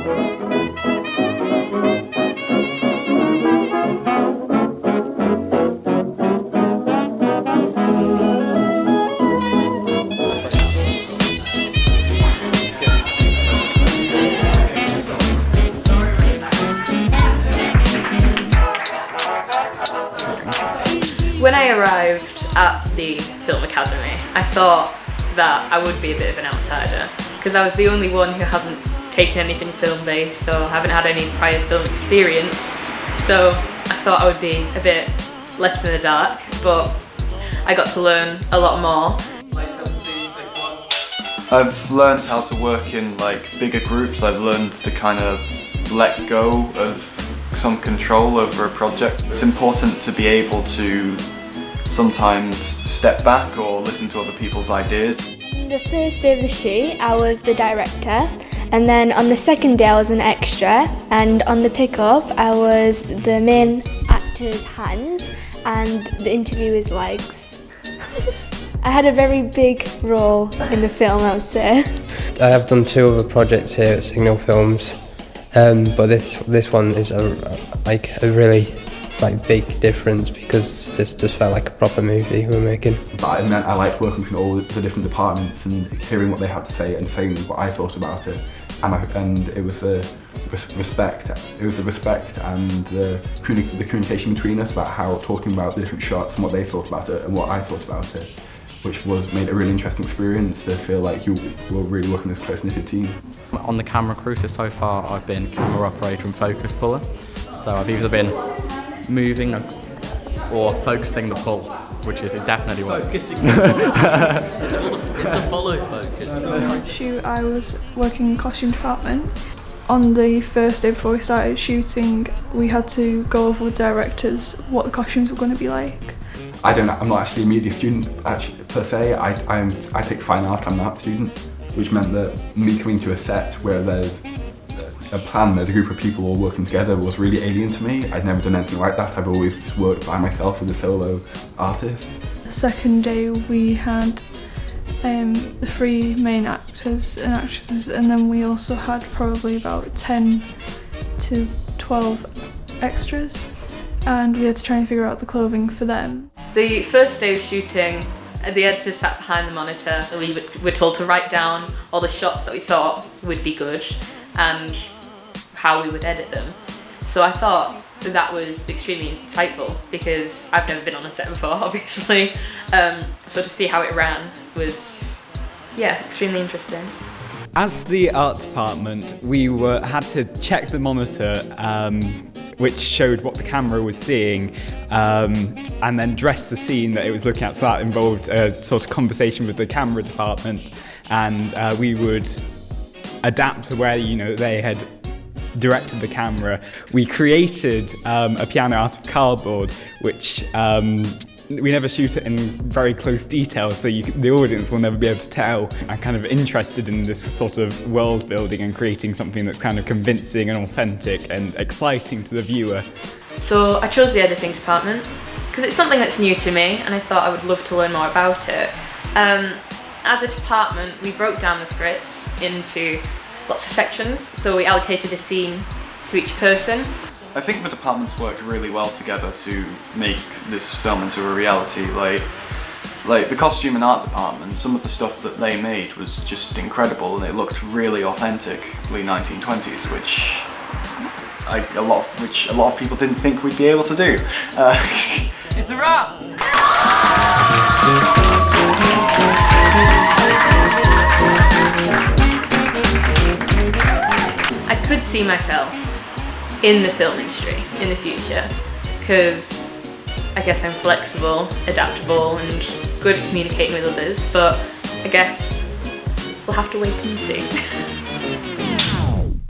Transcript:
When I arrived at the Film Academy, I thought that I would be a bit of an outsider because I was the only one who hasn't taken anything film-based or haven't had any prior film experience. So I thought I would be a bit left in the dark, but I got to learn a lot more. I've learned how to work in bigger groups. I've learned to kind of let go of some control over a project. It's important to be able to sometimes step back or listen to other people's ideas. On the first day of the shoot, I was the director, and then on the second day I was an extra, and on the pickup I was the main actor's hand and the interviewer's legs. I had a very big role in the film, I would say. I have done 2 other projects here at Signal Films, but this one is a really big difference because this just felt like a proper movie we were making. But it meant I liked working with all the different departments and hearing what they had to say and saying what I thought about it. And it was the respect. It was the respect and the communication between us about how talking about the different shots and what they thought about it and what I thought about it, which made it a really interesting experience to feel like you were really working as a close-knitted team. On the camera crew, so far I've been camera operator and focus puller. So I've either been moving or focusing the pull, which is definitely one. Focusing the pull. It's a follow focus. Shoot, I was working in the costume department. On the first day before we started shooting, we had to go over with directors what the costumes were going to be like. I'm not actually a media student per se. I take fine art. I'm an art student, which meant that me coming to a set where there's a plan, there's a group of people all working together was really alien to me. I'd never done anything like that. I've always just worked by myself as a solo artist. The second day we had the 3 main actors and actresses, and then we also had probably about 10 to 12 extras, and we had to try and figure out the clothing for them. The first day of shooting, the editors sat behind the monitor. We were told to write down all the shots that we thought would be good and how we would edit them. So I thought that was extremely insightful because I've never been on a set before, obviously. So to see how it ran was, extremely interesting. As the art department, we had to check the monitor, which showed what the camera was seeing, and then dress the scene that it was looking at. So that involved a sort of conversation with the camera department, and we would adapt to where they had directed the camera. We created a piano out of cardboard, which we never shoot it in very close detail, so the audience will never be able to tell. I'm kind of interested in this sort of world building and creating something that's kind of convincing and authentic and exciting to the viewer. So I chose the editing department because it's something that's new to me and I thought I would love to learn more about it. As a department, we broke down the script into lots of sections, so we allocated a scene to each person. I think the departments worked really well together to make this film into a reality. Like the costume and art department, some of the stuff that they made was just incredible and it looked really authentically 1920s, which a lot of people didn't think we'd be able to do. It's a wrap! I could see myself in the film industry in the future because I guess I'm flexible, adaptable and good at communicating with others, but I guess we'll have to wait and see.